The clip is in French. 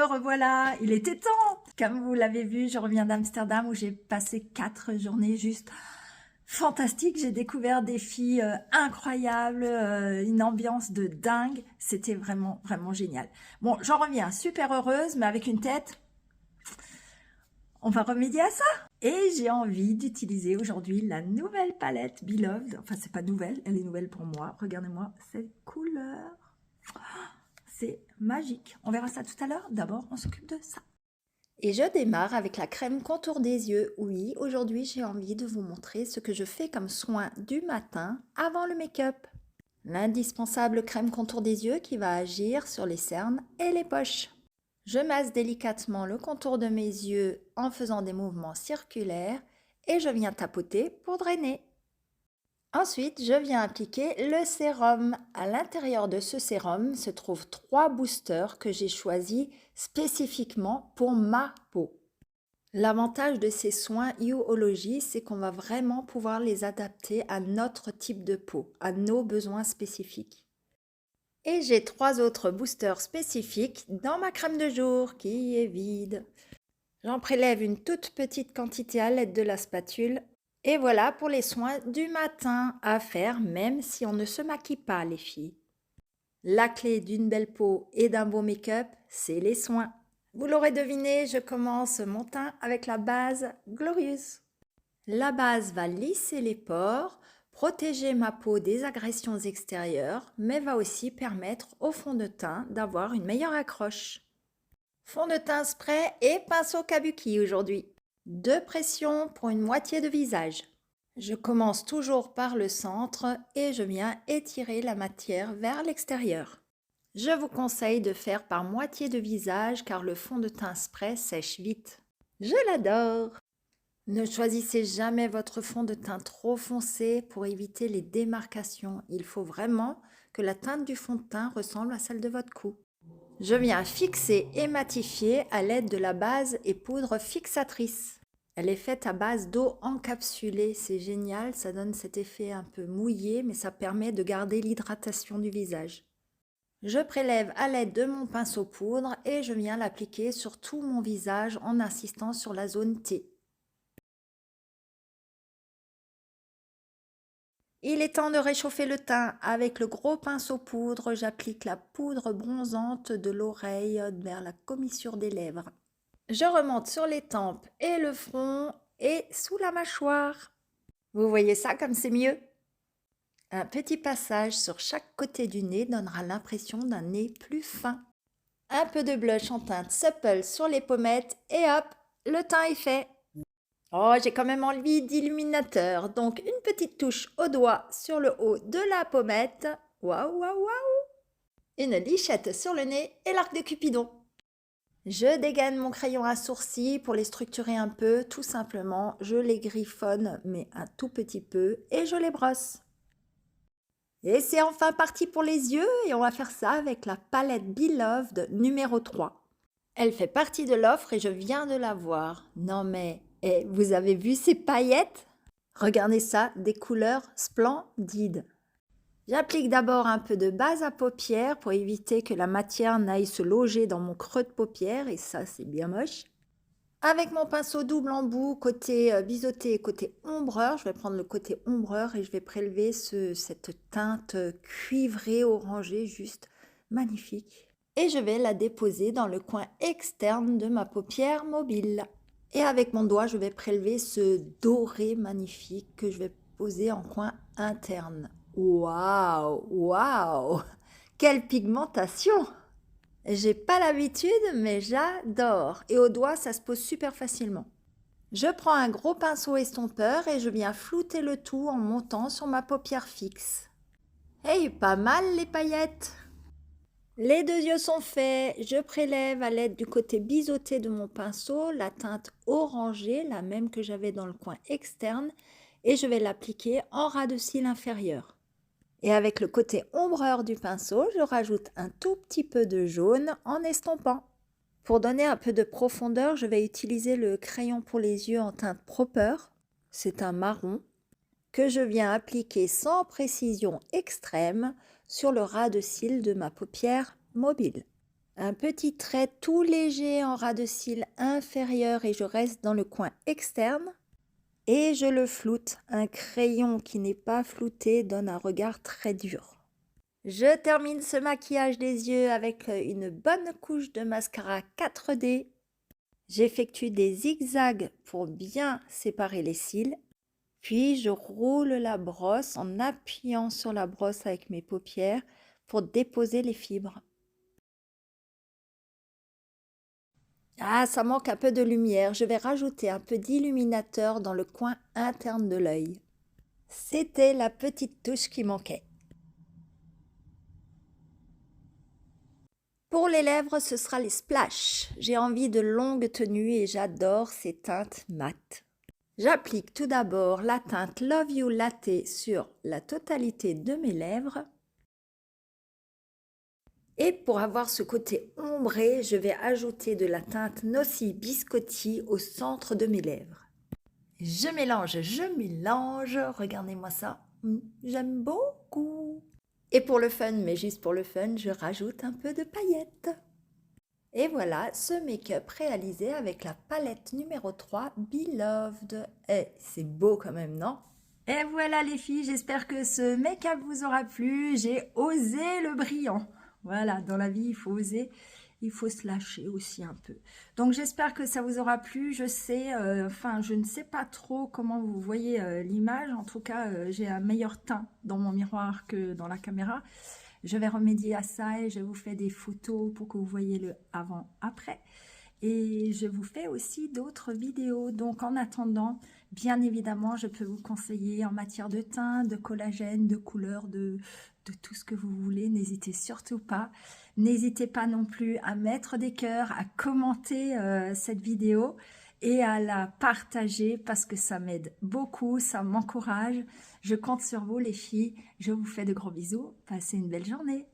revoilà, il était temps. Comme vous l'avez vu, je reviens d'Amsterdam où j'ai passé 4 journées juste fantastiques. J'ai découvert des filles incroyables, une ambiance de dingue. C'était vraiment, vraiment génial. Bon, j'en reviens super heureuse, mais avec une tête, on va remédier à ça. Et j'ai envie d'utiliser aujourd'hui la nouvelle palette Beloved. Enfin, c'est pas nouvelle, elle est nouvelle pour moi. Regardez-moi cette couleur. C'est magique. On verra ça tout à l'heure. D'abord, on s'occupe de ça. Et je démarre avec la crème contour des yeux. Oui, aujourd'hui, j'ai envie de vous montrer ce que je fais comme soin du matin avant le make-up. L'indispensable crème contour des yeux qui va agir sur les cernes et les poches. Je masse délicatement le contour de mes yeux en faisant des mouvements circulaires et je viens tapoter pour drainer. Ensuite, je viens appliquer le sérum. À l'intérieur de ce sérum se trouvent 3 boosters que j'ai choisis spécifiquement pour ma peau. L'avantage de ces soins Youology, c'est qu'on va vraiment pouvoir les adapter à notre type de peau, à nos besoins spécifiques. Et j'ai 3 autres boosters spécifiques dans ma crème de jour qui est vide. J'en prélève une toute petite quantité à l'aide de la spatule. Et voilà pour les soins du matin à faire même si on ne se maquille pas les filles. La clé d'une belle peau et d'un beau make-up, c'est les soins. Vous l'aurez deviné, je commence mon teint avec la base Glorious. La base va lisser les pores, protéger ma peau des agressions extérieures, mais va aussi permettre au fond de teint d'avoir une meilleure accroche. Fond de teint spray et pinceau kabuki aujourd'hui. 2 pressions pour une moitié de visage. Je commence toujours par le centre et je viens étirer la matière vers l'extérieur. Je vous conseille de faire par moitié de visage car le fond de teint spray sèche vite. Je l'adore! Ne choisissez jamais votre fond de teint trop foncé pour éviter les démarcations. Il faut vraiment que la teinte du fond de teint ressemble à celle de votre cou. Je viens fixer et matifier à l'aide de la base et poudre fixatrice. Elle est faite à base d'eau encapsulée, c'est génial, ça donne cet effet un peu mouillé, mais ça permet de garder l'hydratation du visage. Je prélève à l'aide de mon pinceau poudre et je viens l'appliquer sur tout mon visage en insistant sur la zone T. Il est temps de réchauffer le teint. Avec le gros pinceau poudre, j'applique la poudre bronzante de l'oreille vers la commissure des lèvres. Je remonte sur les tempes et le front et sous la mâchoire. Vous voyez ça comme c'est mieux? Un petit passage sur chaque côté du nez donnera l'impression d'un nez plus fin. Un peu de blush en teinte supple sur les pommettes et hop, le teint est fait. Oh, j'ai quand même envie d'illuminateur, donc une petite touche au doigt sur le haut de la pommette. Waouh, waouh, waouh! Une lichette sur le nez et l'arc de Cupidon. Je dégaine mon crayon à sourcils pour les structurer un peu, tout simplement. Je les griffonne, mais un tout petit peu, et je les brosse. Et c'est enfin parti pour les yeux, et on va faire ça avec la palette Beloved numéro 3. Elle fait partie de l'offre et je viens de la voir. Non mais, vous avez vu ces paillettes? Regardez ça, des couleurs splendides. J'applique d'abord un peu de base à paupières pour éviter que la matière n'aille se loger dans mon creux de paupière et ça c'est bien moche. Avec mon pinceau double embout, côté biseauté et côté ombreur, je vais prendre le côté ombreur et je vais prélever cette teinte cuivrée orangée juste magnifique. Et je vais la déposer dans le coin externe de ma paupière mobile. Et avec mon doigt, je vais prélever ce doré magnifique que je vais poser en coin interne. Waouh, waouh! Quelle pigmentation! J'ai pas l'habitude, mais j'adore. Et au doigt, ça se pose super facilement. Je prends un gros pinceau estompeur et je viens flouter le tout en montant sur ma paupière fixe. Hey, pas mal les paillettes! Les 2 yeux sont faits. Je prélève à l'aide du côté biseauté de mon pinceau la teinte orangée, la même que j'avais dans le coin externe, et je vais l'appliquer en ras de cils inférieur. Et avec le côté ombreur du pinceau, je rajoute un tout petit peu de jaune en estompant. Pour donner un peu de profondeur, je vais utiliser le crayon pour les yeux en teinte Proper. C'est un marron que je viens appliquer sans précision extrême sur le ras de cils de ma paupière mobile. Un petit trait tout léger en ras de cils inférieur et je reste dans le coin externe. Et je le floute. Un crayon qui n'est pas flouté donne un regard très dur. Je termine ce maquillage des yeux avec une bonne couche de mascara 4D. J'effectue des zigzags pour bien séparer les cils. Puis je roule la brosse en appuyant sur la brosse avec mes paupières pour déposer les fibres. Ah, ça manque un peu de lumière. Je vais rajouter un peu d'illuminateur dans le coin interne de l'œil. C'était la petite touche qui manquait. Pour les lèvres, ce sera les splash. J'ai envie de longues tenues et j'adore ces teintes mates. J'applique tout d'abord la teinte Love You Latte sur la totalité de mes lèvres. Et pour avoir ce côté ombré, je vais ajouter de la teinte Nosy Biscotti au centre de mes lèvres. Je mélange, regardez-moi ça, j'aime beaucoup. Et pour le fun, mais juste pour le fun, je rajoute un peu de paillettes. Et voilà ce make-up réalisé avec la palette numéro 3 Beloved. C'est beau quand même, non? Et voilà les filles, j'espère que ce make-up vous aura plu. J'ai osé le brillant. Voilà, dans la vie, il faut oser, il faut se lâcher aussi un peu. Donc j'espère que ça vous aura plu. Je sais, je ne sais pas trop comment vous voyez l'image. En tout cas, j'ai un meilleur teint dans mon miroir que dans la caméra. Je vais remédier à ça et je vous fais des photos pour que vous voyez le avant-après. Et je vous fais aussi d'autres vidéos. Donc en attendant, bien évidemment, je peux vous conseiller en matière de teint, de collagène, de couleur, de tout ce que vous voulez. N'hésitez surtout pas. N'hésitez pas non plus à mettre des cœurs, à commenter cette vidéo et à la partager parce que ça m'aide beaucoup, ça m'encourage. Je compte sur vous les filles. Je vous fais de gros bisous. Passez une belle journée.